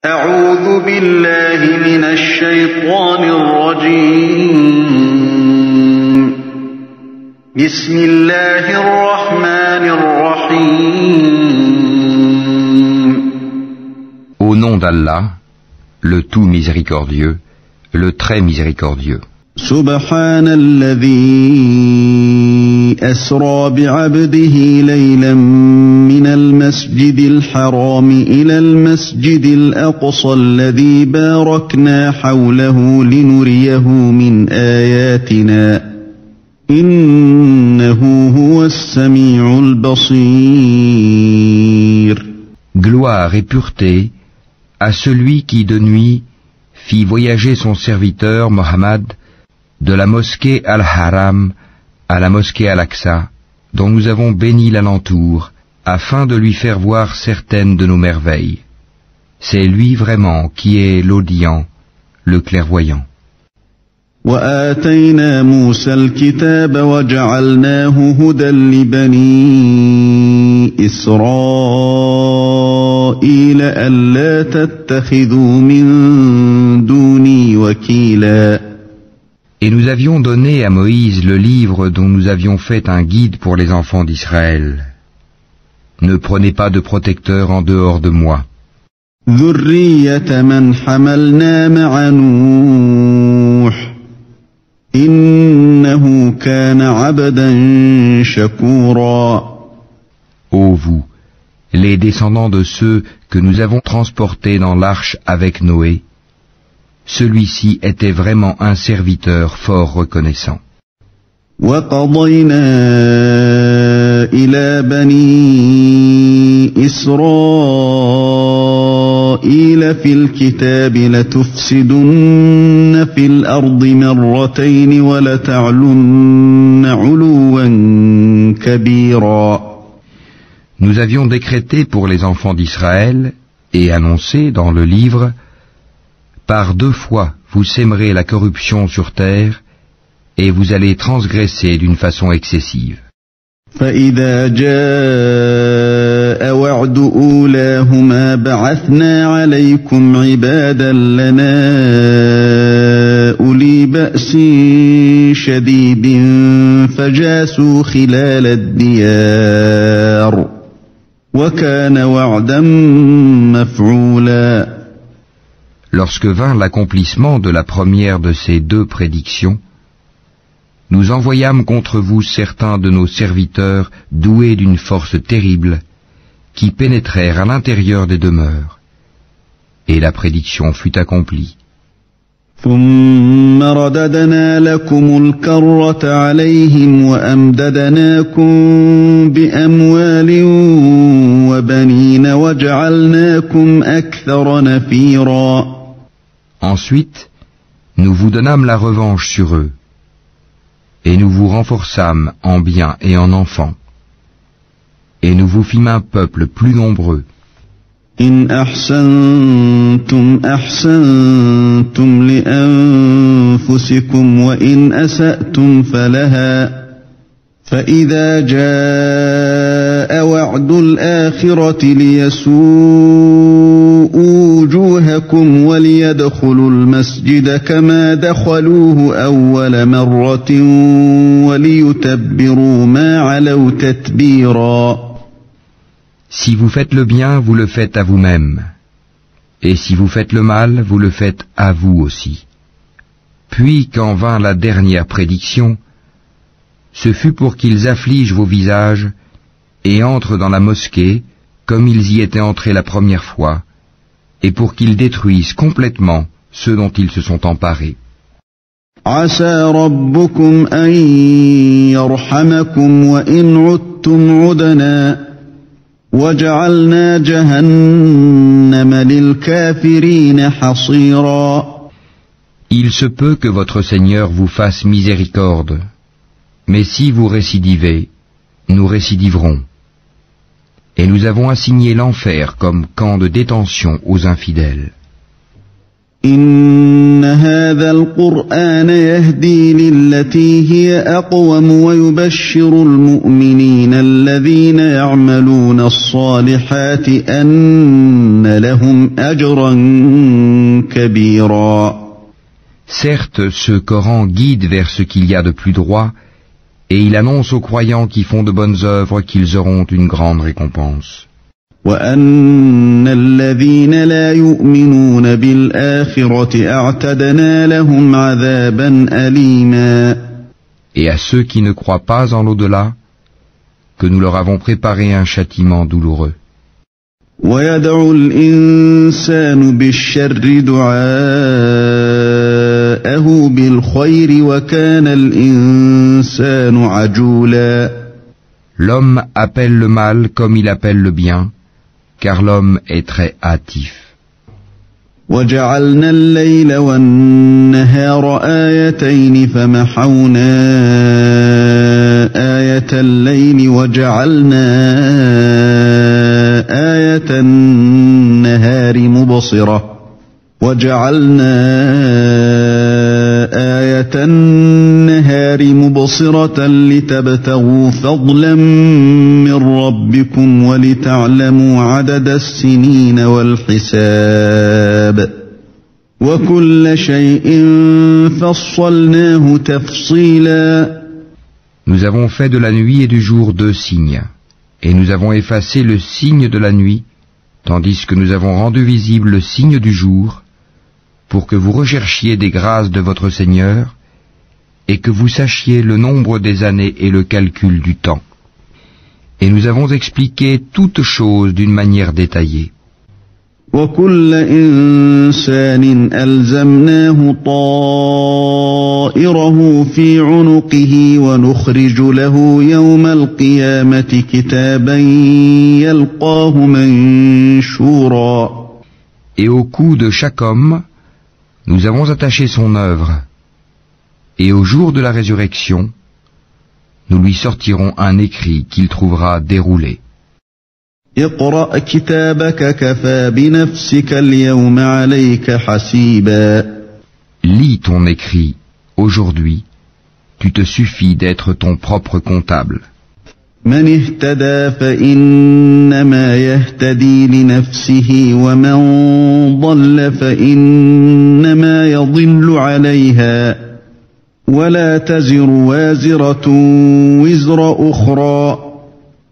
أعوذ بالله من الشيطان الرجيم بسم الله الرحمن الرحيم Au nom d'Allah, le tout miséricordieux, le très miséricordieux. سبحان الذي أسرى بعبده ليلا من المسجد الحرام إلى المسجد الأقصى الذي باركنا حوله لنريه من آياتنا إنه هو السميع البصير. Gloire et pureté à celui qui de nuit fit voyager son serviteur Mohammed de la mosquée Al-Haram à la mosquée Al-Aqsa, dont nous avons béni l'alentour, afin de lui faire voir certaines de nos merveilles. C'est lui vraiment qui est l'audient, le clairvoyant. وآتينا موسى الكتاب وجعلناه هدى لبني إسرائيل ألا تتخذوا من دوني وكيلا. Et nous avions donné à Moïse le livre dont nous avions fait un guide pour les enfants d'Israël. Ne prenez pas de protecteur en dehors de moi. ذرية من حملنا مع نوح إنه كان عبدا شكورا. Ô vous, les descendants de ceux que nous avons transportés dans l'arche avec Noé, celui-ci était vraiment un serviteur fort reconnaissant. وَقَضَيْنَا إِلَى بَنِي إِسْرَائِيلَ فِي الْكِتَابِ لَتُفْسِدُنَّ فِي الْأَرْضِ مَرَّتَيْنِ وَلَتَعْلُنَّ عُلُوًّا كَبِيرًا. Nous avions décrété pour les enfants d'Israël et annoncé dans le livre: par 2 fois vous sèmerez la corruption sur terre et vous allez transgresser d'une façon excessive. فَإِذَا جَاءَ وَعْدُ أُولَاهُمَا بَعَثْنَا عَلَيْكُمْ عِبَادًا لَنَا أُولِي بَأْسٍ شَدِيدٍ فَجَاسُوا خِلَالَ الدِّيَارِ وَكَانَ وَعْدًا مَفْعُولًا. Lorsque vint l'accomplissement de la première de ces 2 prédictions, nous envoyâmes contre vous certains de nos serviteurs doués d'une force terrible, qui pénétrèrent à l'intérieur des demeures. Et la prédiction fut accomplie. ثُمَّ رَدَدْنَا لَكُمُ الْكَرَّةَ عَلَيْهِمْ وَأَمْدَدْنَاكُمْ بِأَمْوَالٍ وَبَنِينَ وَجَعَلْنَاكُمْ أَكْثَرَ نَفِيرًا. Ensuite, nous vous donnâmes la revanche sur eux, et nous vous renforçâmes en biens et en enfants, et nous vous fîmes un peuple plus nombreux. إن أحسنتم أحسنتم لأنفسكم وإن أسأتم فلها فإذا جاء وعد الآخرة ليسوءوا وجوهكم وليدخلوا المسجد كما دخلوه أول مرة وليتبروا ما علوا تتبيرا. Si vous faites le bien, vous le faites à vous-même, et si vous faites le mal, vous le faites à vous aussi. Puis, quand vint la dernière prédiction, ce fut pour qu'ils affligent vos visages et entrent dans la mosquée comme ils y étaient entrés la première fois, et pour qu'ils détruisent complètement ceux dont ils se sont emparés. عسى ربكم أن يرحمكم وإن عدتم عدنا وجعلنا جهنم للكافرين حصيرا. Il se peut que votre Seigneur vous fasse miséricorde, mais si vous récidivez, nous récidiverons. Et nous avons assigné l'enfer comme camp de détention aux infidèles. إن هذا القرآن يهدي للتي هي أقوم ويبشر المؤمنين الذين يعملون الصالحات أن لهم أجرا كبيرا. Certes, ce Coran guide vers ce qu'il y a de plus droit, et il annonce aux croyants qui font de bonnes œuvres qu'ils auront une grande récompense. وأن الذين لا يؤمنون بالآخرة أعتدنا لهم عذابا أليما. Et à ceux qui ne croient pas en l'au-delà, que nous leur avons préparé un châtiment douloureux. ويدعو الإنسان بالشر دعاءه بالخير وكان الإنسان عجولا. L'homme appelle le mal comme il appelle le bien, car l'homme est très hâtif. وجعلنا الليل والنهار آيتين فمحونا آية الليل وجعلنا آية النهار مبصرة لتبتغوا فضلا من ربكم ولتعلموا عدد السنين والحساب وكل شيء فصلناه تفصيلا. Nous avons fait de la nuit et du jour 2 signes, et nous avons effacé le signe de la nuit, tandis que nous avons rendu visible le signe du jour, pour que vous recherchiez des grâces de votre Seigneur, et que vous sachiez le nombre des années et le calcul du temps. Et nous avons expliqué toutes choses d'une manière détaillée. وكل إنسان ألزمناه طائره في عنقه ونخرج له يوم القيامة كتابا يلقاه منشورا. Et au cou de chaque homme, nous avons attaché son œuvre, et au jour de la résurrection, nous lui sortirons un écrit qu'il trouvera déroulé. اقرأ كتابك كفى بنفسك اليوم عليك حسيبا. Lis ton écrit, aujourd'hui, tu te suffis d'être ton propre comptable. من اهتدى فإنما يهتدي لنفسه ومن ضل فإنما يضل عليها ولا تزر وازرة وزر أخرى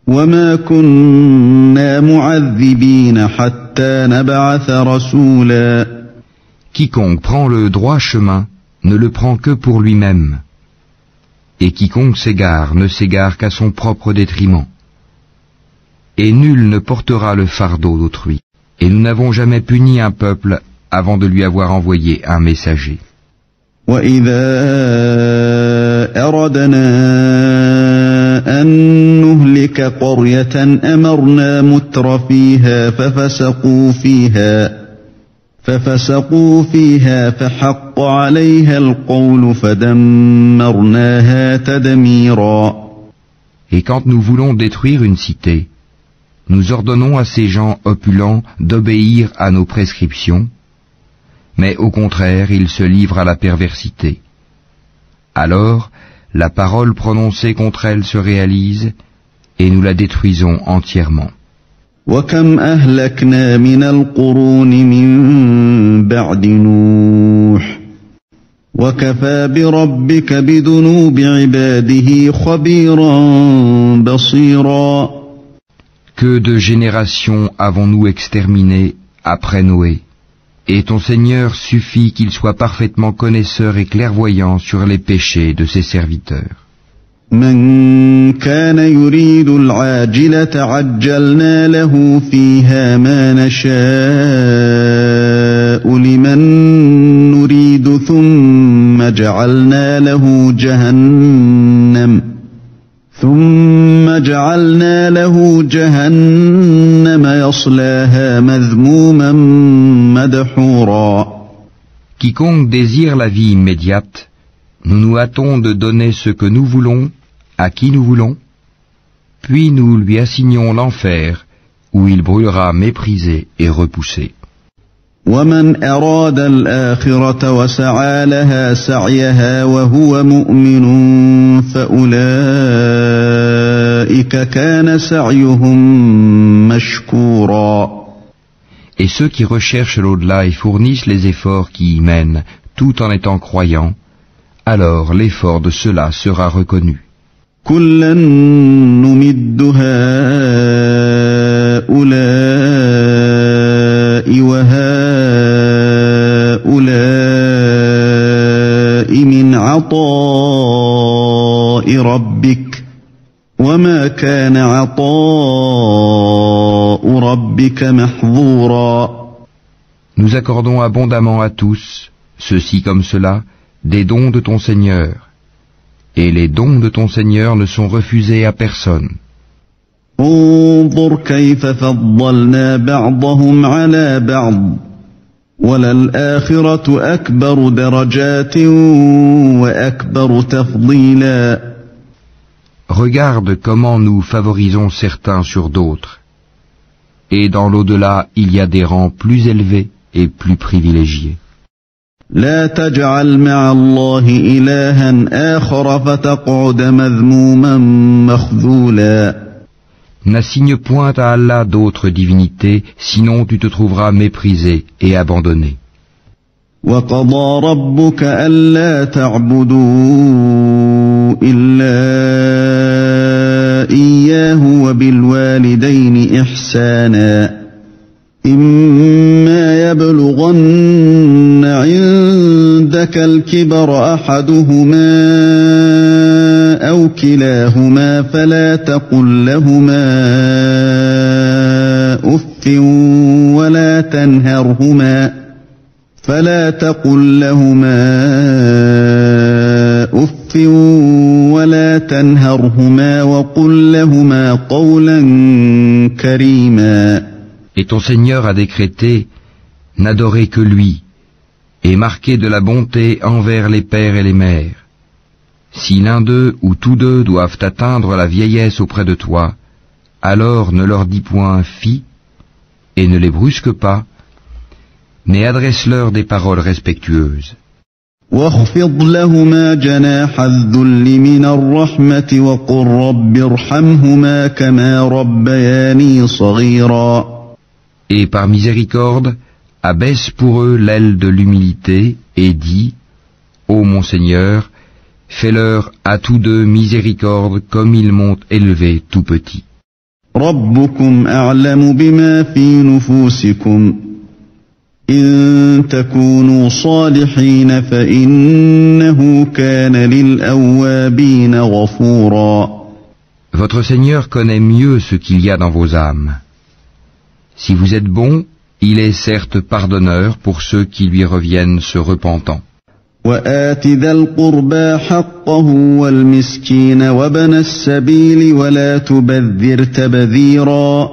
وما كنا معذبين حتى نبعث رسولا. Quiconque prend le droit chemin ne le prend que pour lui-même, et quiconque s'égare ne s'égare qu'à son propre détriment. Et nul ne portera le fardeau d'autrui. Et nous n'avons jamais puni un peuple avant de lui avoir envoyé un messager. وَإِذَا أَرَدْنَا أَن نُّهْلِكَ قَرْيَةً أَمَرْنَا مُتْرَ فِيهَا فَفَسَقُوا فِيهَا فَحَقَّ عَلَيْهَا الْقَوْلُ فَدَمَّرْنَاهَا تَدْمِيرًا. Et quand nous voulons détruire une cité, nous ordonnons à ces gens opulents d'obéir à nos prescriptions, mais au contraire, ils se livrent à la perversité. Alors, la parole prononcée contre elle se réalise, et nous la détruisons entièrement. وَكَمْ أَهْلَكْنَا مِنَ الْقُرُونِ مِن بَعْدِ نُوحٍ وَكَفَى بِرَبِّكَ بِذُنُوبِ عِبَادِهِ خَبِيرًا بَصِيرًا. Que de générations avons-nous exterminées après Noé, et ton Seigneur suffit qu'il soit parfaitement connaisseur et clairvoyant sur les péchés de ses serviteurs. من كان يريد العاجلة عجلنا له فيها ما نشاء لمن نريد ثم جعلنا له جهنم يصلاها مذموما مدحورا. Quiconque désire la vie immédiate, nous nous hâtons de donner ce que nous voulons, à qui nous voulons, puis nous lui assignons l'enfer, où il brûlera méprisé et repoussé. ومن أراد الآخرة وسعى لها سعيها وهو مؤمن فأولئك كان سعيهم مشكورا. Et ceux qui recherchent l'au-delà et fournissent les efforts qui y mènent, tout en étant croyants, alors l'effort de ceux-là sera reconnu. كلا نمد هؤلاء وهؤلاء من عطاء ربك وما كان عطاء ربك محظورا. Nous accordons abondamment à tous, ceux-ci comme cela, des dons de ton Seigneur. Et les dons de ton Seigneur ne sont refusés à personne. انظر كيف فضلنا بعضهم على بعض وللآخرة أكبر درجات وأكبر تفضيلا. Regarde comment nous favorisons certains sur d'autres. Et dans l'au-delà, il y a des rangs plus élevés et plus privilégiés. لا تجعل مع الله إلها آخر فتقعد مذموما مخذولا. N'assigne point à Allah d'autres divinités, sinon tu te trouveras méprisé et abandonné. وقضى ربك ألا تعبدوا إلا إياه وبالوالدين إحسانا إما يبلغن عندك الكبر أحدهما أو كلاهما فلا تقل لهما أف ولا تنهرهما وقل لهما قولا كريما. Et ton Seigneur a décrété, n'adorez que lui, et marquez de la bonté envers les pères et les mères. Si l'un d'eux ou tous deux doivent atteindre la vieillesse auprès de toi, alors ne leur dis point fi, et ne les brusque pas, mais adresse-leur des paroles respectueuses. واخفض لهما جناح الذل من الرحمة وقل رب ارحمهما كما ربياني صغيرا. Et par miséricorde, abaisse pour eux l'aile de l'humilité et dis, ô mon Seigneur, fais-leur à tous deux miséricorde comme ils m'ont élevé tout petit. ربكم أعلم بما في نفوسكم إن تكونوا صالحين فإنه كان للأوابين غفورا. Votre Seigneur connaît mieux ce qu'il y a dans vos âmes. Si vous êtes bons, il est certes pardonneur pour ceux qui lui reviennent se repentant. وآت ذا القربى حقه والمسكين وابن السبيل ولا تبذر تبذيرا.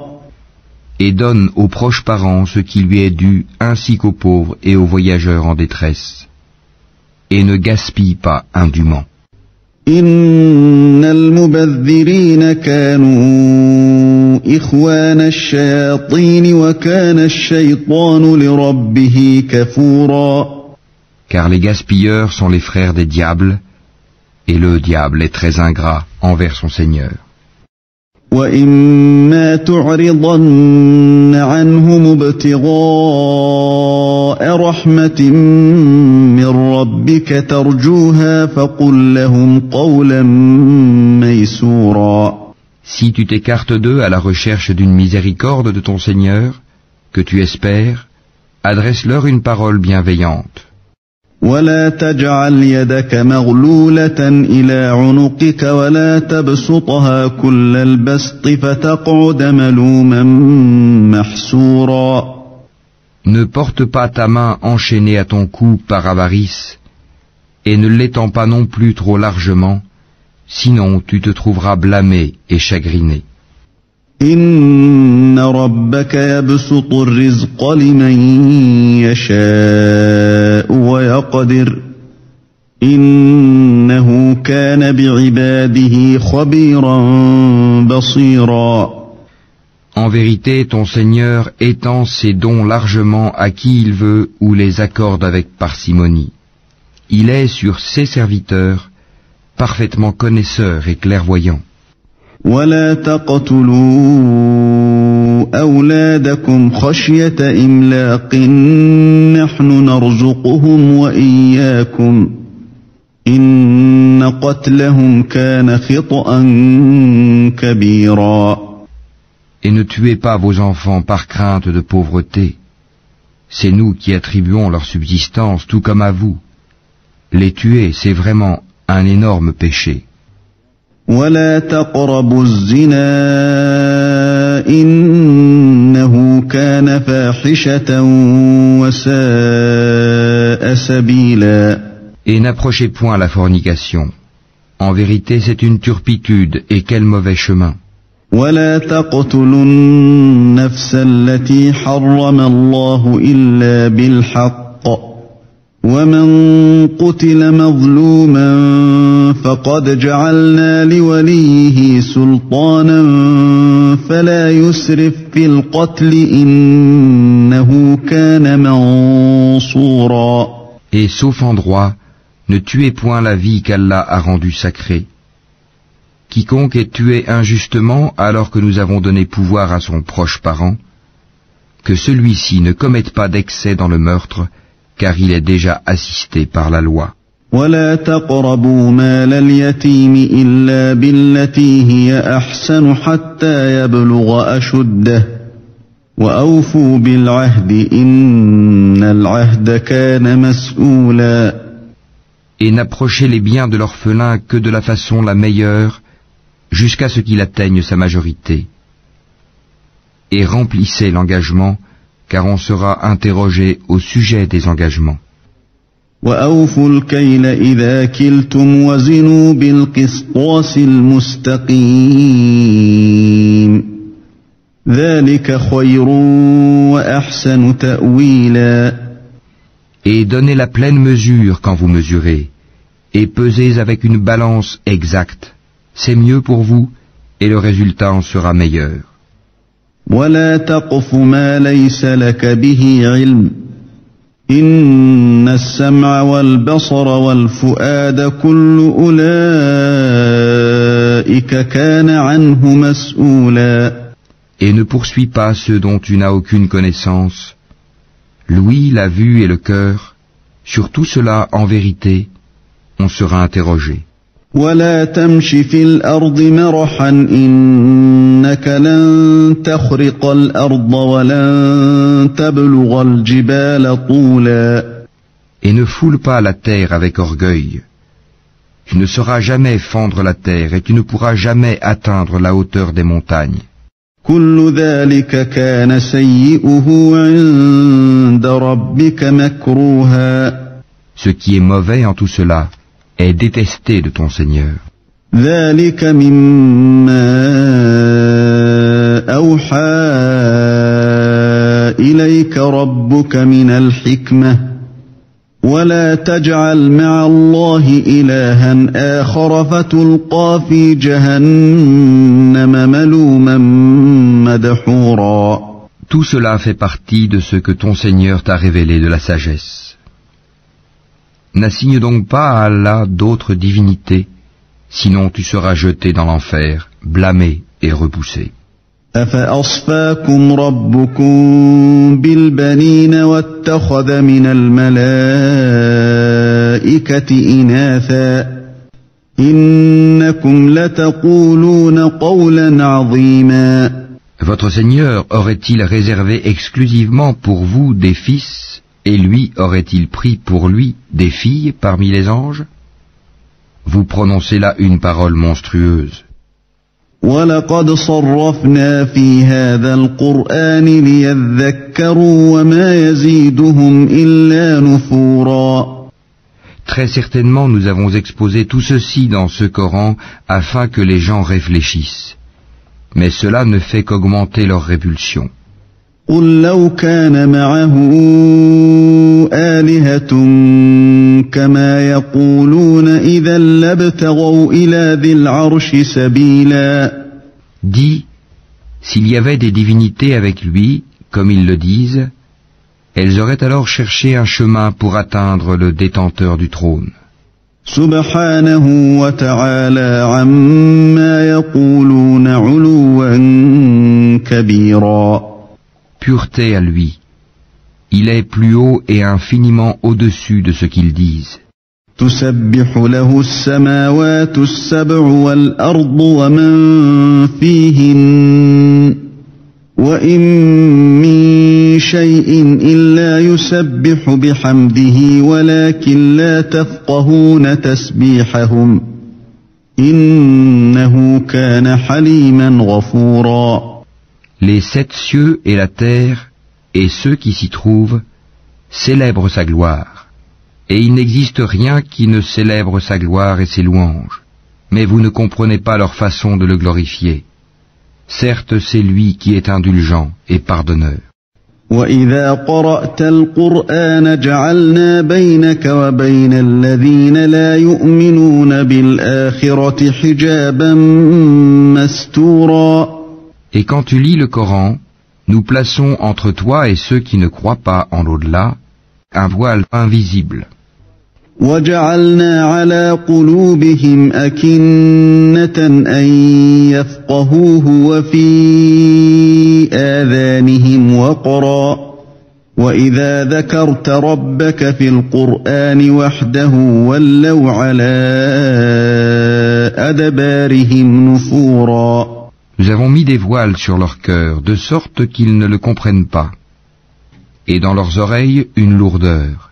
Et donne aux proches parents ce qui lui est dû, ainsi qu'aux pauvres et aux voyageurs en détresse. Et ne gaspille pas indûment. إن المبذرين كانوا إخوان الشياطين وكان الشيطان لربه كفورا. Car les gaspilleurs sont les frères des diables, et le diable est très ingrat envers son Seigneur. وإما تعرضن عنهم ابتغاء رحمة من ربك ترجوها فقل لهم قولا ميسورا. Si tu t'écartes d'eux à la recherche d'une miséricorde de ton Seigneur, que tu espères, adresse-leur une parole bienveillante. ولا تجعل يدك مغلولة إلى عنقك ولا تبسطها كل البسط فتقعد ملوما محسورا. Ne porte pas ta main enchaînée à ton cou par avarice, et ne l'étends pas non plus trop largement, sinon tu te trouveras blâmé et chagriné. إن ربك يبسط الرزق لمن يشاء ويقدر إنه كان بعباده خبيرا بصيرا. En vérité, ton Seigneur étend ses dons largement à qui il veut ou les accorde avec parcimonie. Il est sur ses serviteurs parfaitement connaisseur et clairvoyant. ولا تقتلوا أولادكم خشية إملاق نحن نرزقهم وإياكم إن قتلهم كان خطأ كبيرا. Et ne tuez pas vos enfants par crainte de pauvreté. C'est nous qui attribuons leur subsistance tout comme à vous. Les tuer, c'est vraiment un énorme péché. ولا تقربوا الزنا إنه كان فاحشة وساء سبيلا. Et n'approchez point la fornication. En vérité, c'est une turpitude, et quel mauvais chemin. ولا تقتلوا النفس التي حرم الله إلا بالحق ومن قتل مظلوما فقد جعلنا لوليه سلطانا فلا يسرف في القتل إنه كان منصورا. Et sauf en droit, ne tuez point la vie qu'Allah a rendue sacrée. Quiconque est tué injustement alors que nous avons donné pouvoir à son proche parent, que celui-ci ne commette pas d'excès dans le meurtre, car il est déjà assisté par la loi. ولا تقربوا مال اليتيم إلا بالتي هي أحسن حتى يبلغ أشده وأوفوا بالعهد إن العهد كان مسؤولا. Et n'approchez les biens de l'orphelin que de la façon la meilleure, jusqu'à ce qu'il atteigne sa majorité. Et remplissez l'engagement, car on sera interrogé au sujet des engagements. وأوفوا الكيل إذا كلتم وزنوا بالقسطاس المستقيم ذلك خير وأحسن تأويلا. Et donnez la pleine mesure quand vous mesurez, et pesez avec une balance exacte. C'est mieux pour vous, et le résultat en sera meilleur. ولا تقف ما ليس لك به علم إن السمع والبصر والفؤاد كل أولئك كان عنه مسؤولا. Et ne poursuis pas ceux dont tu n'as aucune connaissance. L'ouïe, la vue et le cœur, sur tout cela, en vérité, on sera interrogé. ولا تمش في الأرض مرحا إنك لن تخرق الأرض ولن تبلغ الجبال طولا. Et ne foule pas la terre avec orgueil. Tu ne sauras jamais fendre la terre et tu ne pourras jamais atteindre la hauteur des montagnes. كل ذلك كان سيئه عند ربك مكروها. Ce qui est mauvais en tout cela est détesté de ton Seigneur. ذلك مما أوحى إليك ربك من الحكمة ولا تجعل مع الله إلها آخر فتلقى في جهنم ملوما مدحورا. Tout cela fait partie de ce que ton Seigneur t'a révélé de la sagesse. N'assigne donc pas à Allah d'autres divinités, sinon tu seras jeté dans l'enfer, blâmé et repoussé. أفأصفاكم ربكم بالبنين واتخذ من الملائكة إناثا إنكم لتقولون قولا عظيما. Votre Seigneur aurait-il réservé exclusivement pour vous des fils, et lui aurait-il pris pour lui des filles parmi les anges? Vous prononcez là une parole monstrueuse. وَلَقَدْ صَرَّفْنَا فِي هَذَا الْقُرْآنِ لِيَذَّكَّرُوا وَمَا يَزِيدُهُمْ إِلَّا نُفُورًا. Très certainement nous avons exposé tout ceci dans ce Coran afin que les gens réfléchissent. Mais cela ne fait qu'augmenter leur répulsion. قُلْ لَوْ كَانَ مَعَهُ آلِهَةٌ كَمَا يَقُولُونَ إِذًا لَابْتَغَوْا إِلَى ذِي الْعَرْشِ سَبِيلًا. Dis, S'il y avait des divinités avec lui, comme ils le disent, elles auraient alors cherché un chemin pour atteindre le détenteur du trône. Subhanahu wa ta'ala amma yaquluna 'uluwan kabira. Pureté à lui. Il est plus haut et infiniment au-dessus de ce qu'ils disent. تسبح له السماوات السبع والأرض ومن فيهن وإن من شيء إلا يسبح بحمده ولكن لا تفقهون تسبيحهم إنه كان حليما غفورا. Les 7 cieux et la terre et ceux qui s'y trouvent célèbrent sa gloire. Et il n'existe rien qui ne célèbre sa gloire et ses louanges. Mais vous ne comprenez pas leur façon de le glorifier. Certes, c'est lui qui est indulgent et pardonneur. وَإِذَا قَرَأْتَ الْقُرْآنَ جَعَلْنَا بَيْنَكَ وَبَيْنَ الَّذِينَ لَا يُؤْمِنُونَ بِالْآخِرَةِ حِجَابًا مَسْتُورًا. Et quand tu lis le Coran, nous plaçons entre toi et ceux qui ne croient pas en l'au-delà un voile invisible. وَجَعَلْنَا عَلَى قُلُوبِهِمْ أَكِنَّةً أَن يَفْقَهُوهُ وَفِي آذَانِهِمْ وَقْرًا وَإِذَا ذَكَرْتَ رَبَّكَ فِي الْقُرْآنِ وَحْدَهُ وَلَّوْا عَلَى أَدْبَارِهِمْ نُفُورًا. Nous avons mis des voiles sur leur cœur, de sorte qu'ils ne le comprennent pas, et dans leurs oreilles une lourdeur.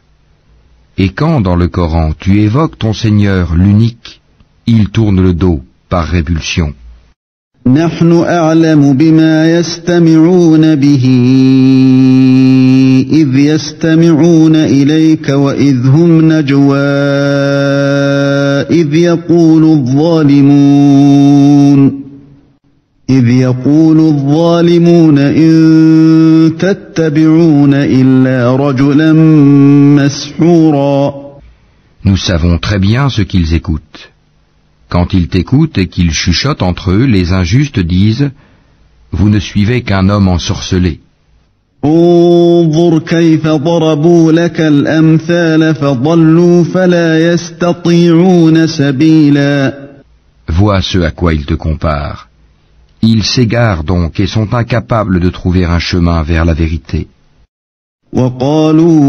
Et quand dans le Coran tu évoques ton Seigneur l'unique, ils tournent le dos par répulsion. نحن أعلم بما يستمعون به إذ يستمعون إليك وإذ هم نجوى إذ يقول الظالمون إن تتبعون إلا رجلا مسحورا. Nous savons très bien ce qu'ils écoutent. Quand ils t'écoutent et qu'ils chuchotent entre eux, les injustes disent « Vous ne suivez qu'un homme ensorcelé ». انظر كيف ضربوا لك الأمثال فضلوا فلا يستطيعون سبيلا. Vois ce à quoi ils te comparent. Ils s'égarent donc et sont incapables de trouver un chemin vers la vérité. وقالوا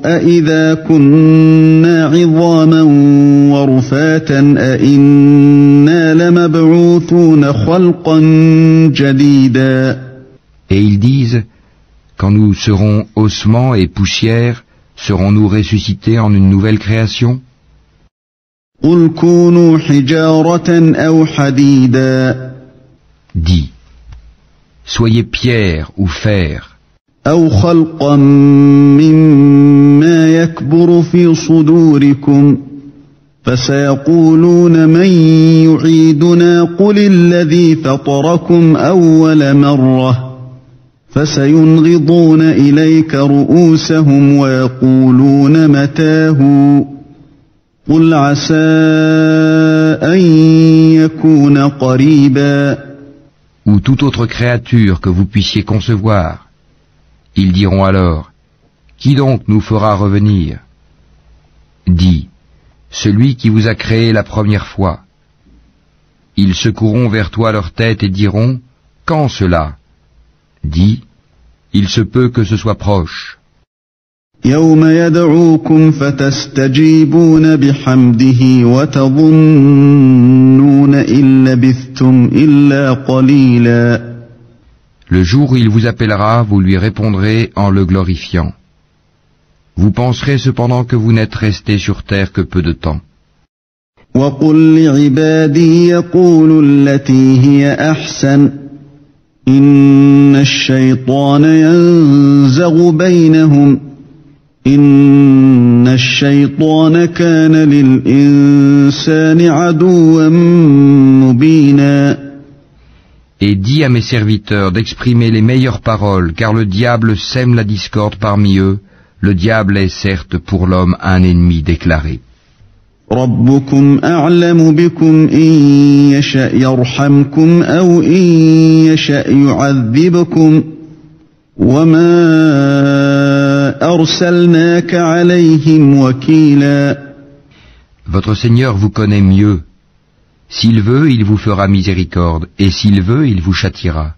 أإذا كنا عظاما ورفاتا أإنا لمبعوثون خلقا جديدا. Et ils disent, quand nous serons ossements et poussière, serons-nous ressuscités en une nouvelle création? قل كونوا حجارة أو حديدا. Dis, soyez pierre ou fer. أو خلقا مما يكبر في صدوركم فسيقولون من يعيدنا قل الذي فطركم أول مرة فسينغضون إليك رؤوسهم ويقولون متاه قل عسى أن يكون قريبا. Ou toute autre créature que vous puissiez concevoir. Ils diront alors, qui donc nous fera revenir? Dis, celui qui vous a créé la première fois. Ils secoueront vers toi leur tête et diront, quand cela? Dis, il se peut que ce soit proche. يوم يدعوكم فتستجيبون بحمده وتظنون إن لبثتم إلا قليلا. Le jour où il vous appellera, vous lui répondrez en le glorifiant. Vous penserez cependant que vous n'êtes resté sur terre que peu de temps. وَقُلْ لِعِبَادِي يَقُولُوا الَّتِي هِيَ أَحْسَنُ إِنَّ الشَّيْطَانَ يَنزَغُ بَيْنَهُمْ إِنَّ الشَّيْطَانَ كَانَ لِلْإِنسَانِ عَدُوًّا مُبِينًا. Et dis à mes serviteurs d'exprimer les meilleures paroles, car le diable sème la discorde parmi eux. Le diable est certes pour l'homme un ennemi déclaré. ربكم أعلم بكم إن يشأ يرحمكم أو إن يشأ يعذبكم وما أرسلناك عليهم وكيلا. Votre Seigneur vous connaît mieux. S'il veut, il vous fera miséricorde, et s'il veut, il vous châtiera.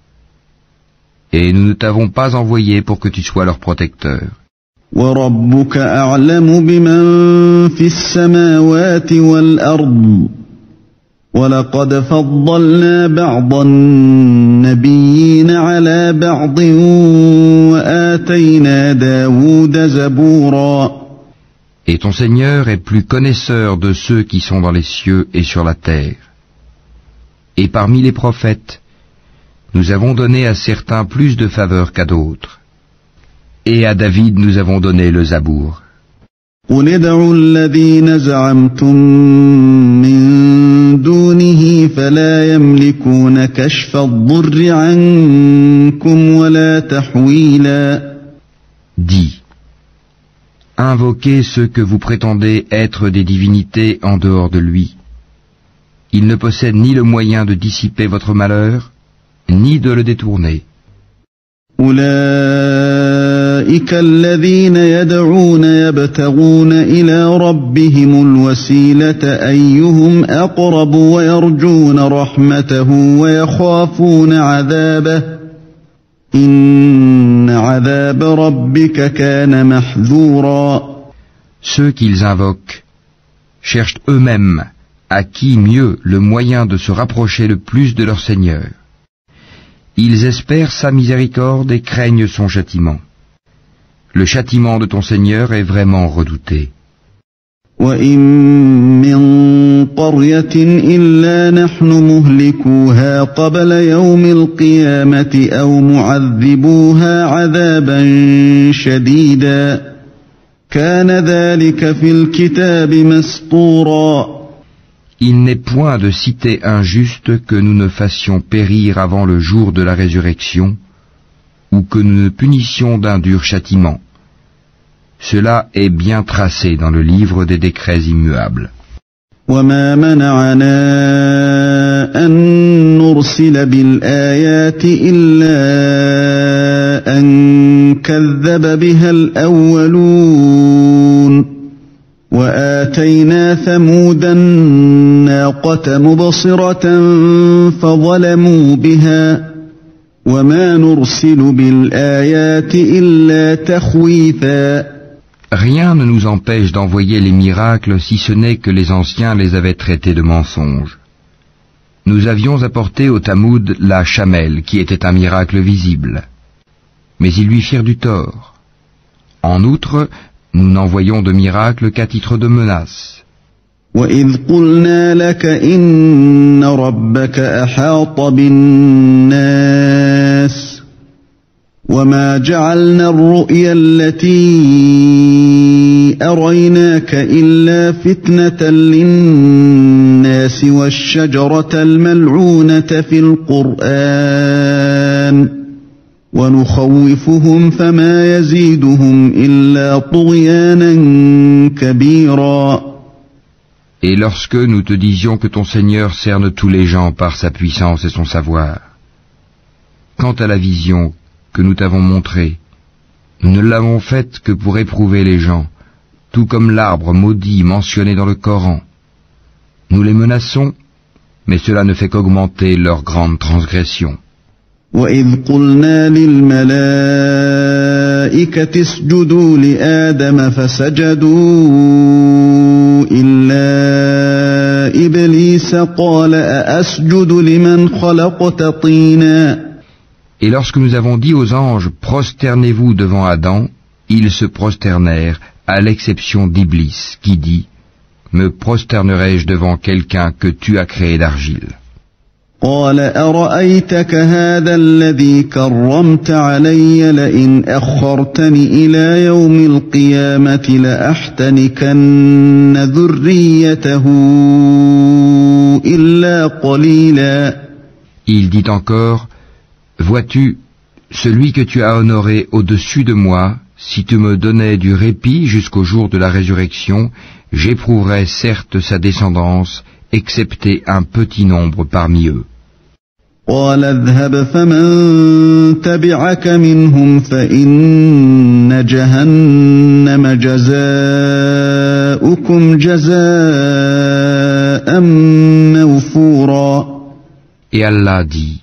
Et nous ne t'avons pas envoyé pour que tu sois leur protecteur. وَرَبُّكَ أَعْلَمُ بِمَنْ فِي السَّمَاوَاتِ وَالْأَرْضِ وَلَقَدْ فَضَّلْنَا بَعْضَ النَّبِيِّينَ عَلَى بَعْضٍ وَآتَيْنَا دَاوُودَ زَبُورًا. Et ton Seigneur est plus connaisseur de ceux qui sont dans les cieux et sur la terre. Et parmi les prophètes, nous avons donné à certains plus de faveur qu'à d'autres. Et à David nous avons donné le Zabour. قُلِ ادْعُوا الَّذِينَ زَعَمْتُم مِّن دُونِهِ فَلَا يَمْلِكُونَ كَشْفَ الضُّرِّ عَنكُمْ وَلَا تَحْوِيلًا. Dis, invoquez ceux que vous prétendez être des divinités en dehors de lui. Ils ne possèdent ni le moyen de dissiper votre malheur, ni de le détourner. أولئك الذين يدعون يبتغون إلى ربهم الوسيلة أيهم أقرب ويرجون رحمته ويخافون عذابه إن عذاب ربك كان محذورا. Ceux qu'ils invoquent cherchent eux-mêmes à qui mieux le moyen de se rapprocher le plus de leur Seigneur. Ils espèrent sa miséricorde et craignent son châtiment. Le châtiment de ton Seigneur est vraiment redouté. وَإِن مِّن قَرْيَةٍ إِلَّا نَحْنُ مُهْلِكُوهَا قَبْلَ يَوْمِ الْقِيَامَةِ أَوْ مُعَذِّبُوهَا عَذَابًا شَدِيدًا كَانَ ذَلِكَ فِي الْكِتَابِ مَسْطُورًا. Il n'est point de cité injuste que nous ne fassions périr avant le jour de la résurrection, ou que nous ne punissions d'un dur châtiment. Cela est bien tracé dans le livre des décrets immuables. وَمَا مَنَعَنَا أَن نُّرْسِلَ بِالْآيَاتِ إِلَّا أَن كَذَّبَ بِهَا الْأَوَّلُونَ وَآتَيْنَا ثَمُودَ النَّاقَةَ مُبْصِرَةً فَظَلَمُوا بِهَا وَمَا نُرْسِلُ بِالْآيَاتِ إِلَّا تَخْوِيفًا. Rien ne nous empêche d'envoyer les miracles si ce n'est que les anciens les avaient traités de mensonges. Nous avions apporté au Tamoud la chamelle qui était un miracle visible, mais ils lui firent du tort. En outre, nous n'envoyons de miracle qu'à titre de menace. وَإِذْ قُلْنَا لَكَ إِنَّ رَبَّكَ أَحَاطَ بِالنَّاسِ وَمَا جَعَلْنَا الرُّؤْيَا الَّتِي أَرَيْنَاكَ إِلَّا فِتْنَةً لِلنَّاسِ وَالشَّجَرَةَ الْمَلْعُونَةَ فِي الْقُرْآنِ وَنُخَوِّفُهُمْ فَمَا يَزِيدُهُمْ إِلَّا طُغْيَانًا كَبِيرًا. Et lorsque nous te disions que ton Seigneur cerne tous les gens par sa puissance et son savoir, quant à la vision que nous t'avons montrée, nous ne l'avons faite que pour éprouver les gens, tout comme l'arbre maudit mentionné dans le Coran. Nous les menaçons, mais cela ne fait qu'augmenter leur grande transgression. وَإِذْ قُلْنَا لِلْمَلَائِكَةِ اسْجُدُوا لِآدَمَ فَسَجَدُوا إِلَّا إِبْلِيسَ قَالَ أَأَسْجُدُ لِمَنْ خَلَقْتَ طِينًا. Et lorsque nous avons dit aux anges, prosternez-vous devant Adam, ils se prosternèrent, à l'exception d'Iblis, qui dit, me prosternerai-je devant quelqu'un que tu as créé d'argile? قال أرأيتك هذا الذي كرمت علي لئن أخرتني إلى يوم القيامة لأحتنكن ذريته إلا قليلا. Il dit encore, vois-tu, celui que tu as honoré au-dessus de moi, si tu me donnais du répit jusqu'au jour de la résurrection, j'éprouverais certes sa descendance, excepté un petit nombre parmi eux. قال اذهب فمن تبعك منهم فإن جهنم جزاؤكم جزاء موفورا. Et Allah dit,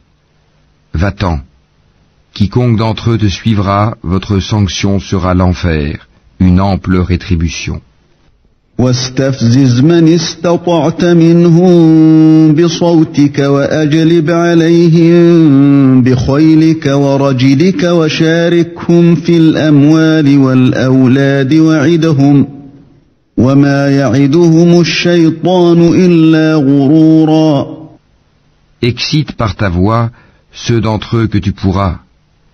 va-t'en, quiconque d'entre eux te suivra, votre sanction sera l'enfer, une ample rétribution. واستفزز من استطعت منهم بصوتك وأجلب عليهم بخيلك ورجلك وشاركهم في الأموال والأولاد وعدهم وما يعدهم الشيطان إلا غرورا. Excite par ta voix ceux d'entre eux que tu pourras,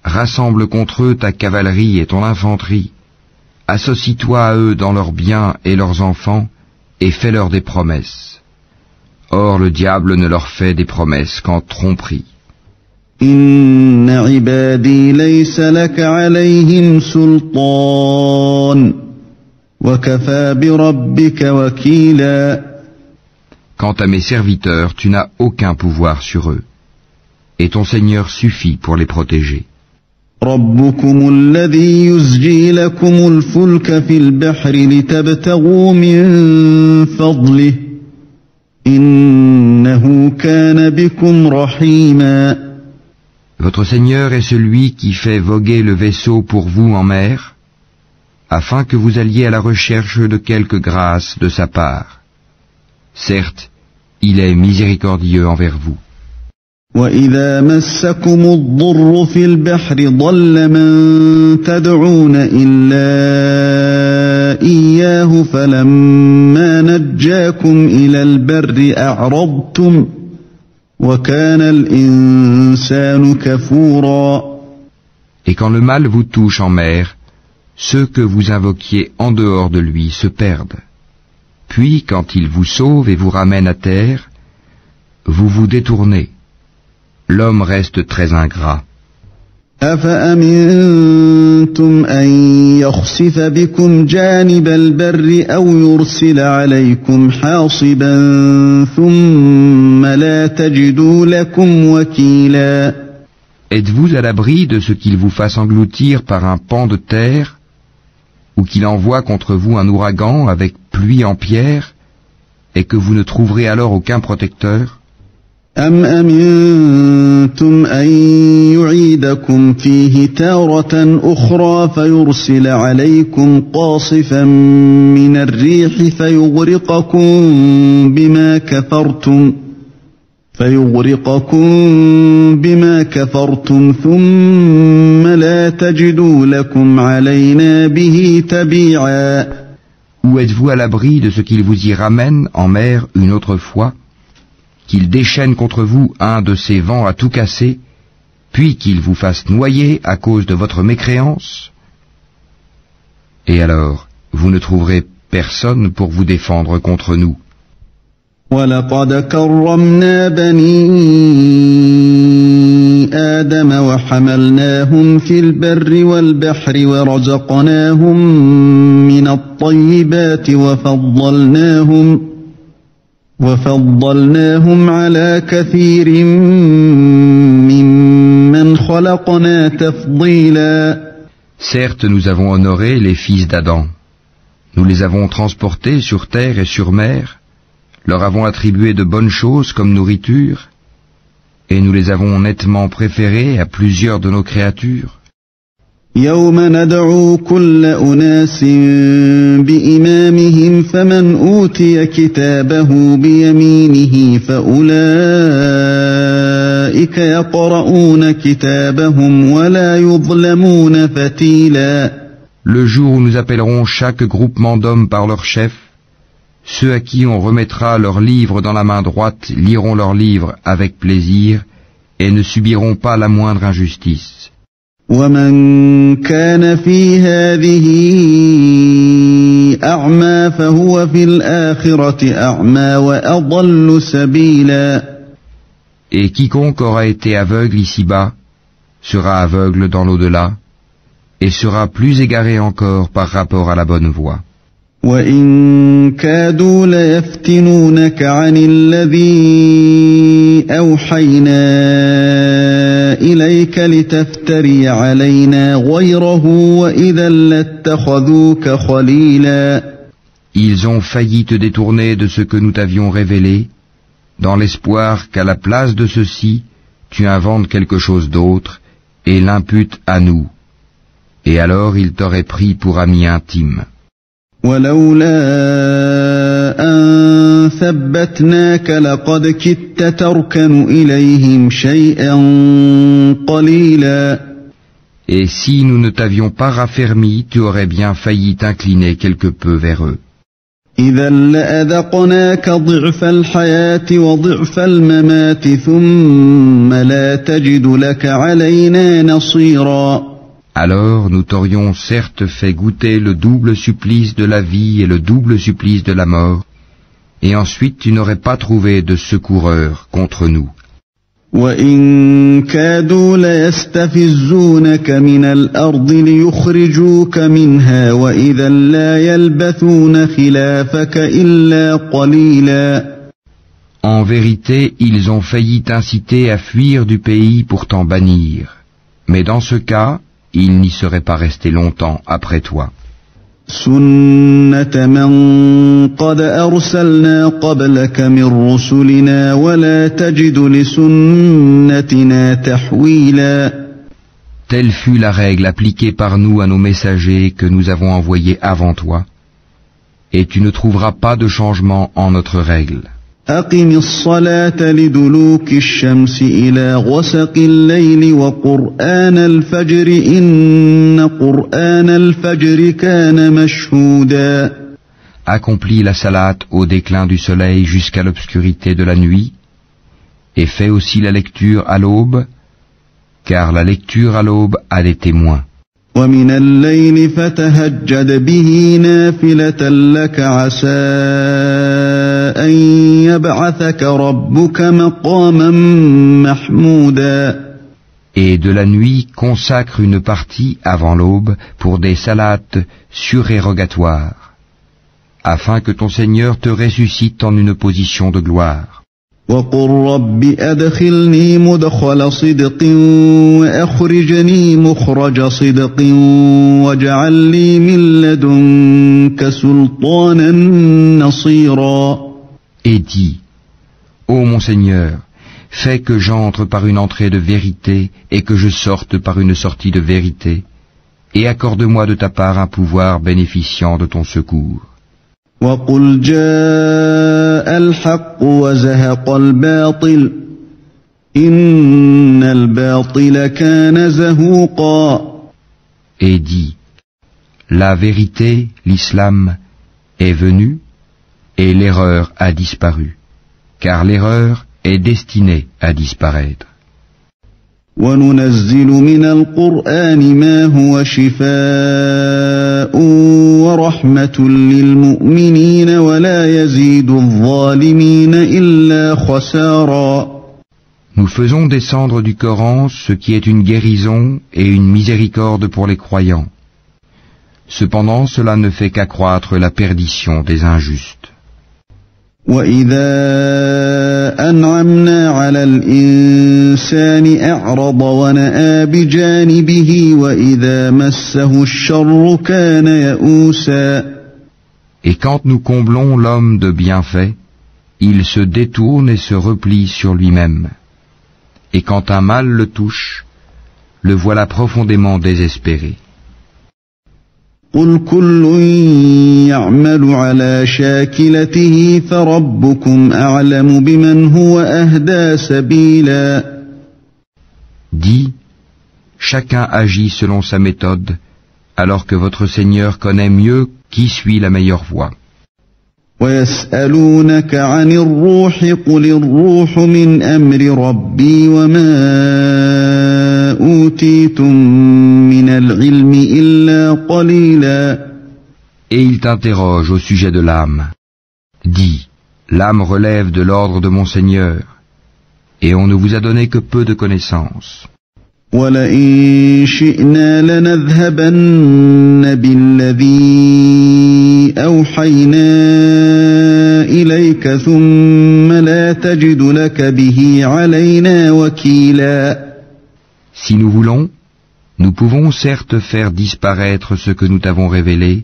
rassemble contre eux ta cavalerie et ton infanterie. Associe-toi à eux dans leurs biens et leurs enfants, et fais-leur des promesses. Or le diable ne leur fait des promesses qu'en tromperie. Inna ibadi laysa laka alayhim sultan, wa kafa bi rabbika wakila. Quant à mes serviteurs, tu n'as aucun pouvoir sur eux, et ton Seigneur suffit pour les protéger. ربكم الذي يزجي لكم الفلك في البحر لتبتغوا من فضله إنه كان بكم رحيما. Votre Seigneur est celui qui fait voguer le vaisseau pour vous en mer, afin que vous alliez à la recherche de quelque grâce de sa part. Certes, il est miséricordieux envers vous. وَإِذَا مَسَّكُمُ الضُّرُّ فِي الْبَحْرِ ضَلَّ مَن تَدْعُونَ إِلَّا إِيَّاهُ فَلَمَّا نَجَّاكُمْ إِلَى الْبَرِّ أَعْرَضْتُمْ وَكَانَ الْإِنسَانُ كَفُورًا. Et quand le mal vous touche en mer, ceux que vous invoquiez en dehors de lui se perdent. Puis quand il vous sauve et vous ramène à terre, vous vous détournez. L'homme reste très ingrat. أَفَأَمِنْتُمْ أَنْ يَخْسِفَ بِكُمْ جَانِبَ الْبَرِّ أَوْ يُرْسِلَ عَلَيْكُمْ حَاصِبًا ثُمَّ لَا تَجِدُوا لَكُمْ وَكِيلًا. Êtes-vous à l'abri de ce qu'il vous fasse engloutir par un pan de terre, ou qu'il envoie contre vous un ouragan avec pluie en pierre, et que vous ne trouverez alors aucun protecteur? أَمْ أَمِنْتُمْ أَنْ يُعِيدَكُمْ فِيهِ تَارَةً أُخْرَى فَيُرْسِلَ عَلَيْكُمْ قَاصِفًا مِنَ الرِّيحِ فَيُغْرِقَكُمْ بِمَا كَفَرْتُمْ ثُمَّ لَا تَجِدُوا لَكُمْ عَلَيْنَا بِهِ تَبِيعًا. Ou êtes-vous à l'abri de ce qu'il vous y ramène en mer une autre fois, qu'il déchaîne contre vous un de ces vents à tout casser, puis qu'il vous fasse noyer à cause de votre mécréance? Et alors, vous ne trouverez personne pour vous défendre contre nous. وَلَقَدْ كَرَّمْنَا بَنِي آدَمَ وَحَمَلْنَاهُمْ فِي الْبَرِّ وَالْبَحْرِ وَرَزَقْناهُمْ مِنَ الطَّيِّبَاتِ وَفَضَّلْناهُمْ عَلَى كَثِيرٍ مِّمَّنْ خَلَقْنَا تَفْضِيلًا. Certes, nous avons honoré les fils d'Adam. Nous les avons transportés sur terre et sur mer, leur avons attribué de bonnes choses comme nourriture, et nous les avons nettement préférés à plusieurs de nos créatures. يَوْمَ نَدْعُو كُلَّ أُنَاسٍ بِإِمَامِهِمْ فَمَنْ أُوتِيَ كِتَابَهُ بِيَمِينِهِ فَأُولَئِكَ يَقْرَؤُونَ كِتَابَهُمْ وَلَا يُظْلَمُونَ فَتِيلًا. Le jour où nous appellerons chaque groupement d'hommes par leur chef, ceux à qui on remettra leurs livres dans la main droite liront leurs livres avec plaisir et ne subiront pas la moindre injustice. وَمَنْ كَانَ فِي هَذِهِ أَعْمَى فَهُوَ فِي الْآخِرَةِ أَعْمَى وَأَضَلُّ سَبِيلًا. Et quiconque aura été aveugle ici-bas sera aveugle dans l'au-delà, et sera plus égaré encore par rapport à la bonne voie. وَإِن كَادُوا لَيَفْتِنُونَكَ عَنِ الَّذِي أَوْحَيْنَا إِلَيْكَ لِتَفْتَرِيَ عَلَيْنَا غَيْرَهُ وَإِذًا لَاتَّخَذُوكَ خَلِيلًا. Ils ont failli te détourner de ce que nous t'avions révélé, dans l'espoir qu'à la place de ceci, tu inventes quelque chose d'autre et l'imputes à nous. Et alors ils t'auraient pris pour ami intime. وَلَوْلَا أَن ثَبَّتْنَاكَ لَقَدْ كِدتَّ تَرْكَنُ إِلَيْهِمْ شَيْئًا قَلِيلًا. Et si nous ne t'avions pas raffermi, tu aurais bien failli t'incliner quelque peu vers eux. إِذًا لَأَذَقْنَاكَ ضِعْفَ الْحَيَاةِ وَضِعْفَ الْمَمَاتِ ثُمَّ لَا تَجِدُ لَكَ عَلَيْنَا نَصِيرًا. Alors nous t'aurions certes fait goûter le double supplice de la vie et le double supplice de la mort, et ensuite tu n'aurais pas trouvé de secoureur contre nous. وَإِن كَادُوا لَيَسْتَفِزُّونَكَ مِنَ الْأَرْضِ لِيُخْرِجُوكَ مِنْهَا وَإِذًا لَا يَلْبَثُونَ خِلَافَكَ إِلَّا قَلِيلًا. En vérité, ils ont failli t'inciter à fuir du pays pour t'en bannir, mais dans ce cas, ils n'y seraient pas restés longtemps après toi. سُنَّةَ مَن قَدْ أَرْسَلْنَا قَبْلَكَ مِن رُّسُلِنَا وَلَا تَجِدُ لِسُنَّتِنَا تَحْوِيلًا. Telle fut la règle appliquée par nous à nos messagers que nous avons envoyés avant toi, et tu ne trouveras pas de changement en notre règle. أقم الصلاة لدلوك الشمس إلى غسق الليل وقرآن الفجر إن قرآن الفجر كان مشهودا. Accomplis la salate au déclin du soleil jusqu'à l'obscurité de la nuit, et fais aussi la lecture à l'aube, car la lecture à l'aube a des témoins. ومن الليل فتهجد به نافلة لك عسى أن يبعثك ربك مقاما محمودا. Et de la nuit consacre une partie avant l'aube pour des salates surérogatoires, afin que ton Seigneur te ressuscite en une position de gloire. وَقُلْ رَبِّ أَدْخِلْنِي مُدْخَلَ صِدْقٍ وَأَخْرِجْنِي مُخْرَجَ صِدْقٍ وَاجْعَل لِّي مِن لَّدُنكَ سُلْطَانًا نَّصِيرًا. Et dis, ô mon Seigneur, fais que j'entre par une entrée de vérité et que je sorte par une sortie de vérité, et accorde-moi de ta part un pouvoir bénéficiant de ton secours. وَقُلْ جَاءَ الْحَقُّ وَزَهَقَ الْبَاطِلُ إِنَّ الْبَاطِلَ كَانَ زَهُوقًا. Et dis, la vérité, l'islam, est venue, et l'erreur a disparu, car l'erreur est destinée à disparaître. وَنُنَزِّلُ مِنَ الْقُرْآنِ مَا هُوَ شِفَاءٌ وَرَحْمَةٌ لِّلْمُؤْمِنِينَ وَلَا يَزِيدُ الظَّالِمِينَ إِلَّا خَسَارًا. Nous faisons descendre du Coran ce qui est une guérison et une miséricorde pour les croyants. Cependant, cela ne fait qu'accroître la perdition des injustes. وَإِذَا أَنْعَمْنَا عَلَى الْإِنسَانِ أَعْرَضَ وَنَأَىٰ بِجَانِبِهِ وَإِذَا مَسَّهُ الشَّرُّ كَانَ يَئُوسًا. Et quand nous comblons l'homme de bienfaits, il se détourne et se replie sur lui-même. Et quand un mal le touche, le voilà profondément désespéré. قُلْ كُلٌّ يَعْمَلُ عَلَى شَاكِلَتِهِ فَرَبُّكُمْ أَعْلَمُ بِمَنْ هُوَ أَهْدَىٰ سَبِيلًا. Dis, chacun agit selon sa méthode, alors que votre Seigneur connaît mieux qui suit la meilleure voie. وَيَسْأَلُونَكَ عَنِ الرُّوحِ قُلِ الرُّوحُ مِنْ أَمْرِ رَبِّي وَمَا أُوتِيتُم مِّنَ الْعِلْمِ إِلَّا قَلِيلًا. Et il t'interroge au sujet de l'âme. Dis, l'âme relève de l'ordre de mon Seigneur, et on ne vous a donné que peu de connaissances. وَلَئِن شِئْنَا لَنَذْهَبَنَّ بِالَّذِي أَوْحَيْنَا إِلَيْكَ ثُمَّ لَا تَجِدُ لَكَ بِهِ عَلَيْنَا وَكِيلًا. Si nous voulons, nous pouvons certes faire disparaître ce que nous t'avons révélé,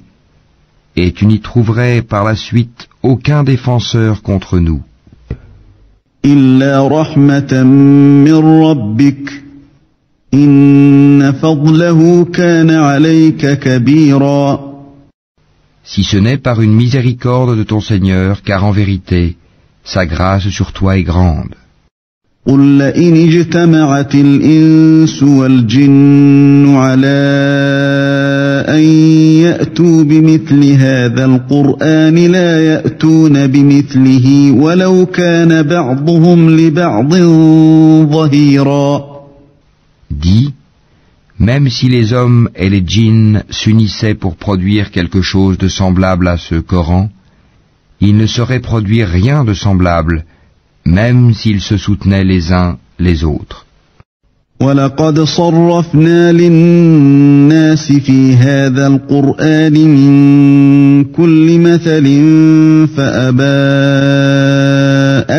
et tu n'y trouverais par la suite aucun défenseur contre nous. إِلَّا رَحْمَةً مِّن رَّبِّكَ إِنَّ فَضْلَهُ كَانَ عَلَيْكَ كَبِيرًا. Si ce n'est par une miséricorde de ton Seigneur, car en vérité, sa grâce sur toi est grande. قُل لَّئِنِ اجْتَمَعَتِ الْإِنسُ وَالْجِنُّ عَلَىٰ أَن يَأْتُوا بِمِثْلِ هَٰذَا الْقُرْآنِ لَا يَأْتُونَ بِمِثْلِهِ وَلَوْ كَانَ بَعْضُهُمْ لِبَعْضٍ ظَهِيرًا. Dis, même si les hommes et les djinns s'unissaient pour produire quelque chose de semblable à ce Coran, ils ne sauraient produire rien de semblable, même s'ils se soutenaient les uns les autres. وَلَقَدْ صَرَّفْنَا لِلنَّاسِ فِي هَذَا الْقُرْآنِ مِنْ كُلِّ مَثَلٍ فَأَبَى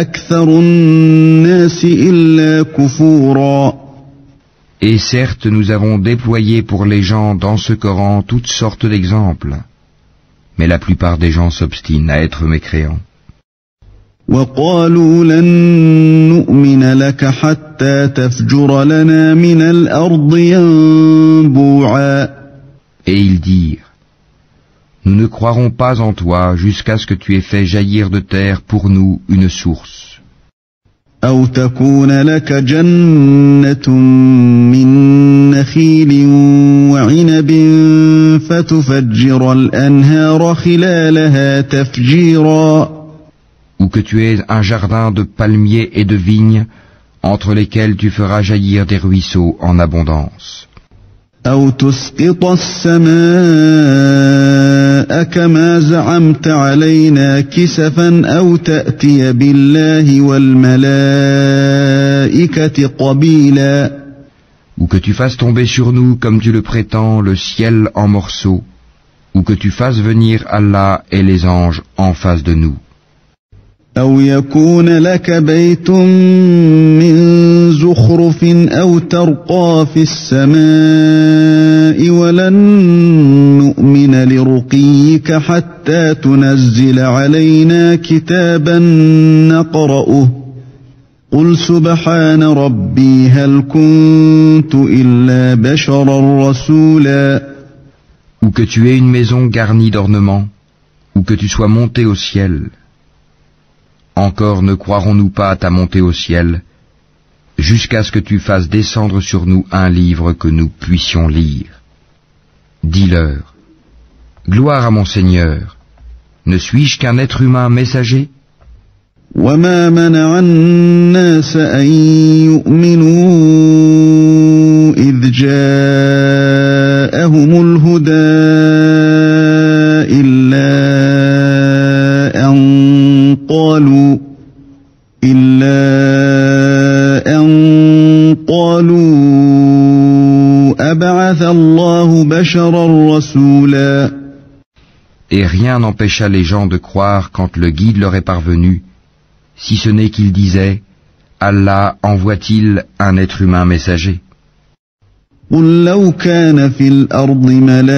أَكْثَرُ النَّاسِ إِلَّا كُفُورًا. Et certes, nous avons déployé pour les gens dans ce Coran toutes sortes d'exemples, mais la plupart des gens s'obstinent à être mécréants. وَقَالُوا لَن نُّؤْمِنَ لَكَ حَتَّى تَفْجُرَ لَنَا مِنَ الْأَرْضِ يَنبُوعًا. Et ils dirent, nous ne croirons pas en toi jusqu'à ce que tu aies fait jaillir de terre pour nous une source. أَوْ تَكُونَ لَكَ جَنَّةٌ مِّن نَّخِيلٍ وَعِنَبٍ فَتُفَجِّرَ الْأَنْهَارَ خِلَالَهَا تَفْجِيرًا. Ou que tu aies un jardin de palmiers et de vignes, entre lesquels tu feras jaillir des ruisseaux en abondance. أَوْ تُسْقِطَ السَّمَاءَ كَمَا زَعَمْتَ عَلَيْنَا كِسَفًا أَوْ تَأْتِيَ بِاللَّهِ وَالْمَلَائِكَةِ قَبِيلًا. Ou que tu fasses tomber sur nous, comme tu le prétends, le ciel en morceaux, ou que tu fasses venir Allah et les anges en face de nous. أَوْ يَكُونَ لَكَ بَيْتٌ مِّن زُخْرُفٍ أَوْ تَرْقَىٰ فِي السَّمَاءِ وَلَن نُّؤْمِنَ لِرُقِيِّكَ حَتَّىٰ تُنَزِّلَ عَلَيْنَا كِتَابًا نَّقْرَؤُهُ قُلْ سُبْحَانَ رَبِّي هَلْ كُنتُ إِلَّا بَشَرًا رَّسُولًا. Ou que tu aies une maison garnie d'ornements, ou que tu sois monté au ciel. Encore ne croirons-nous pas à ta montée au ciel, jusqu'à ce que tu fasses descendre sur nous un livre que nous puissions lire. Dis-leur, gloire à mon Seigneur, ne suis-je qu'un être humain messager? وَمَا مَنَعَ النَّاسَ أَن يُؤْمِنُوا إِذْ جَاءَهُمُ الْهُدَىٰ إِلَّا أَن قَالُوا أَبَعَثَ اللَّهُ بَشَرًا رَّسُولًا. Et rien n'empêcha les gens de croire quand le guide leur est parvenu, si ce n'est qu'ils disaient, Allah envoie-t-il un être humain messager? قُل لَّوْ كَانَ فِي الْأَرْضِ مَلَائِكَةٌ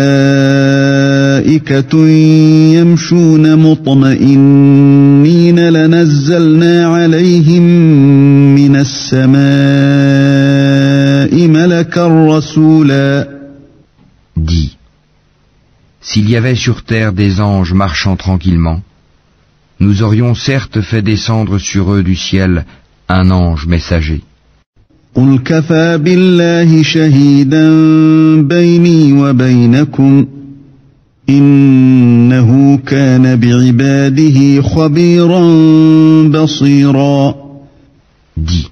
يَمْشُونَ مُطْمَئِنِّينَ لَنَزَّلْنَا عَلَيْهِم مِّنَ السَّمَاءِ مَلَكًا رَّسُولًا. Dis, s'il y avait sur terre des anges marchant tranquillement, nous aurions certes fait descendre sur eux du ciel un ange messager. قُلْ كَفَىٰ بِاللَّهِ شَهِيدًا بَيْنِي وَبَيْنَكُمْ إِنَّهُ كَانَ بِعِبَادِهِ خَبِيرًا بَصِيرًا. Dis,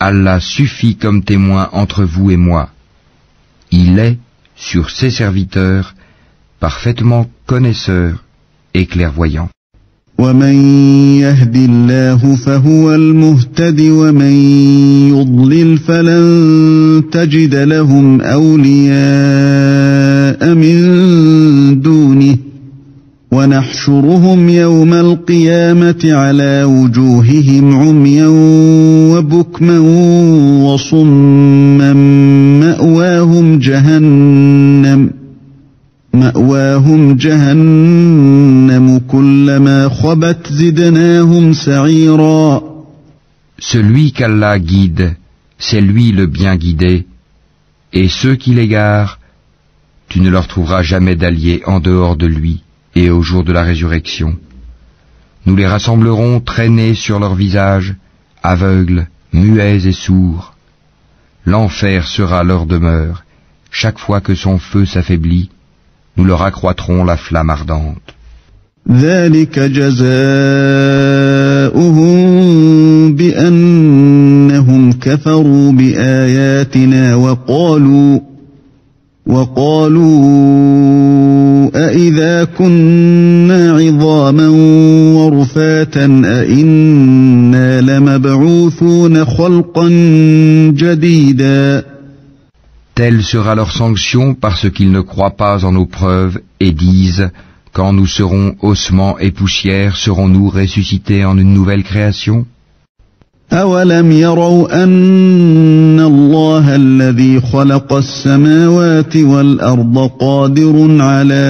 Allah suffit comme témoin entre vous et moi. Il est, sur ses serviteurs, parfaitement connaisseur et clairvoyant. ومن يهد الله فهو المهتد ومن يضلل فلن تجد لهم أولياء من دونه ونحشرهم يوم القيامة على وجوههم عميا وبكما وصما مأواهم جهنم كلما خبت زدناهم سعيرا. Celui qu'Allah guide, c'est lui le bien guidé, et ceux qui l'égarent, tu ne leur trouveras jamais d'alliés en dehors de lui, et au jour de la résurrection. Nous les rassemblerons traînés sur leurs visages, aveugles, muets et sourds. L'enfer sera leur demeure. Chaque fois que son feu s'affaiblit, nous leur accroîtrons la flamme ardente. ذلك جزاؤهم بأنهم كفروا بآياتنا وقالوا أإذا كنا عظاما ورفاتا أإنا لمبعوثون خلقا جديدا. Telle sera leur sanction parce qu'ils ne croient pas en nos preuves et disent: quand nous serons ossements et poussière, serons-nous ressuscités en une nouvelle création? أولم يروا أن الله الذي خلق السماوات والأرض قادر على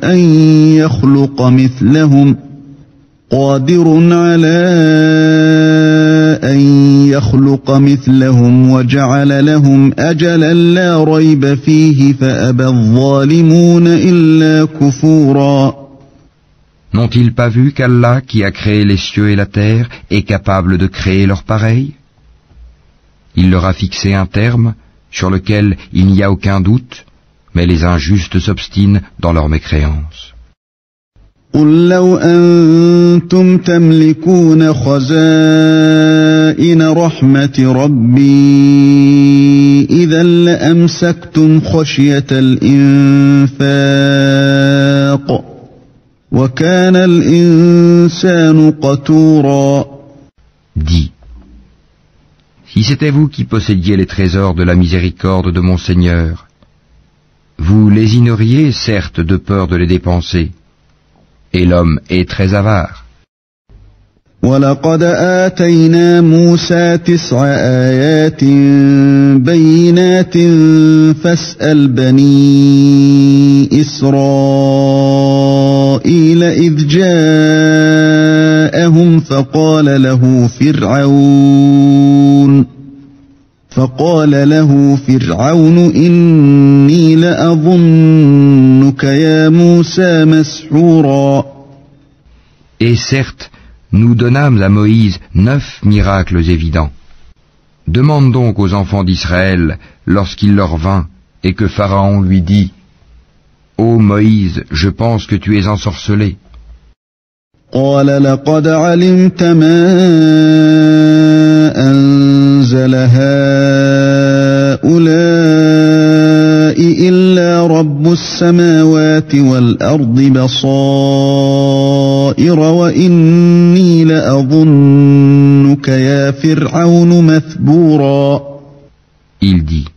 أن يخلق مثلهم وجعل لهم أجلا لا ريب فيه فأبى الظالمون إلا كفورا. N'ont-ils pas vu qu'Allah, qui a créé les cieux et la terre, est capable de créer leur pareil? Il leur a fixé un terme sur lequel il n'y a aucun doute, mais les injustes s'obstinent dans leur mécréance. قل لو أنتم تملكون خزائن رحمة ربي إذا لأمسكتم خشية الإنفاق وكان الإنسان قتورا. Dis, si c'était vous qui possédiez les trésors de la miséricorde de mon Seigneur, vous lésineriez certes de peur de les dépenser, et l'homme est très avare. وَلَقَدْ آتَيْنَا مُوسَى 9 آيَاتٍ بَيِّنَاتٍ فَاسْأَلْ بَنِي إِسْرَائِيلَ إِذْ جَاءَهُمْ فقال له فرعون إني لأظنك يا موسى مسحورا. Et certes, nous donnâmes à Moïse 9 miracles évidents. Demande donc aux enfants d'Israël, lorsqu'il leur vint, et que Pharaon lui dit: Ô Moïse, je pense que tu es ensorcelé. قال لقد علمت ما أنزل هؤلاء إلا رب السماوات والأرض بصائر وإني لأظنك يا فرعون مثبورا. Il dit: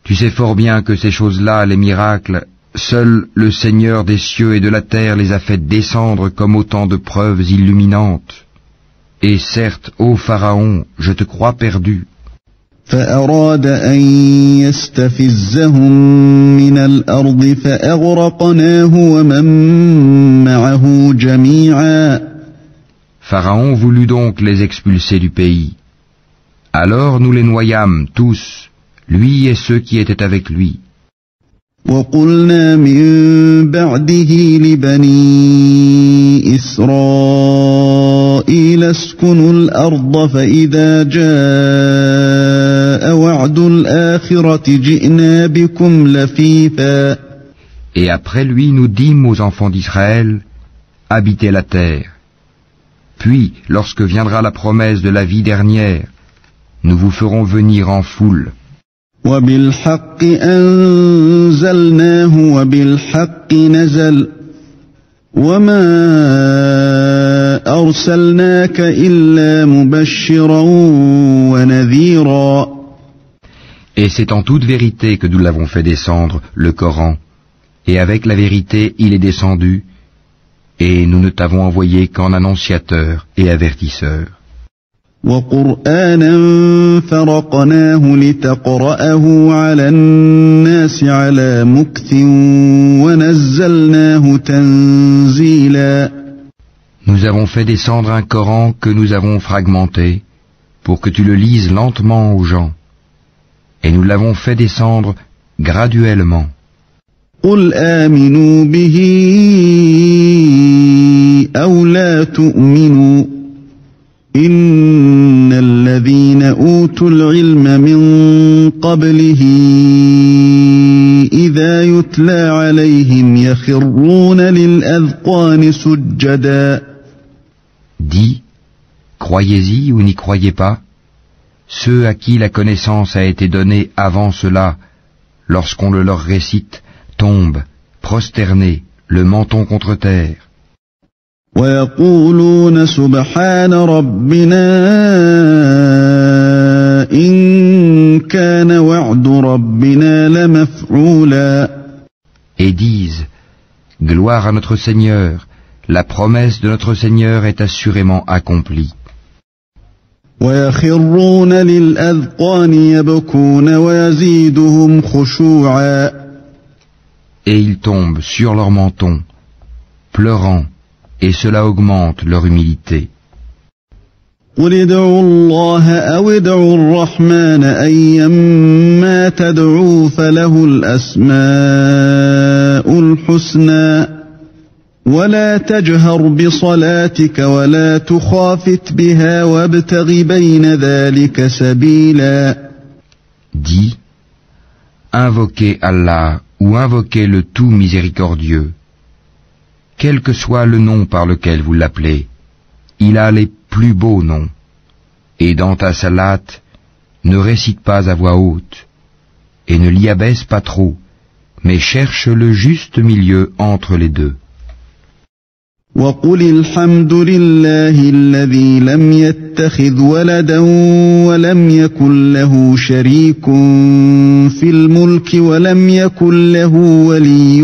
Tu sais fort bien que ces choses-là, les miracles, seul le Seigneur des cieux et de la terre les a fait descendre comme autant de preuves illuminantes. Et certes, ô Pharaon, je te crois perdu. فأراد أن يستفزهم من الأرض فأغرقناه ومن معه جميعا. Pharaon voulut donc les expulser du pays. Alors nous les noyâmes tous, lui et ceux qui étaient avec lui. وقلنا من بعده لبني إسرائيل اسكنوا الأرض فإذا جاء وعد الآخرة جئنا بكم لفيفا. Et après lui nous dîmes aux enfants d'Israël: Habitez la terre. Puis, lorsque viendra la promesse de la vie dernière, nous vous ferons venir en foule. وبالحق أنزلناه وبالحق نزل وما أرسلناك إلا مبشرا ونذيرا. Et c'est en toute vérité que nous l'avons fait descendre, le Coran, et avec la vérité il est descendu, et nous ne t'avons envoyé qu'en annonciateur et avertisseur. وقرآنا فرقناه لتقرأه على الناس على مكث ونزلناه تنزيلا. Nous avons fait descendre un Coran que nous avons fragmenté pour que tu le lises lentement aux gens, et nous l'avons fait descendre graduellement. قل آمنوا به أو لا تؤمنوا إن الذين أوتوا العلم من قبله إذا يتلى عليهم يخرون للأذقان سجدا. Dis, croyez-y ou n'y croyez pas, ceux à qui la connaissance a été donnée avant cela, lorsqu'on le leur récite, tombent, prosternés, le menton contre terre. ويقولون سبحان ربنا إن كان وعد ربنا لمفعولا. Et disent, gloire à notre Seigneur, la promesse de notre Seigneur est assurément accomplie. ويخرون للأذقان يبكون ويزيدهم خشوعا. Et ils tombent sur leur menton, pleurant, et cela augmente leur humilité. قل ادعوا الله أو ادعوا الرحمن أيما تدعوا فله الأسماء الحسنى ولا تجهر بصلاتك ولا تخافت بها وابتغ بين ذلك سبيلا. Dis, invoquez Allah ou invoquez le tout miséricordieux. Quel que soit le nom par lequel vous l'appelez, il a les plus beaux noms. Et dans ta salate, ne récite pas à voix haute, et ne l'y abaisse pas trop, mais cherche le juste milieu entre les deux. وقل الحمد لله الذي لم يتخذ ولدا ولم يكن له شريك في الملك ولم يكن له ولي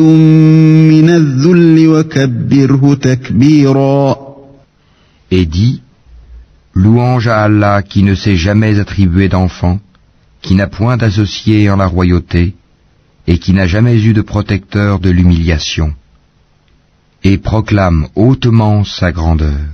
من الذل وكبره تكبيرا. Et dis, louange à Allah qui ne s'est jamais attribué d'enfant, qui n'a point d'associé en la royauté, et qui n'a jamais eu de protecteur de l'humiliation. Et proclame hautement sa grandeur.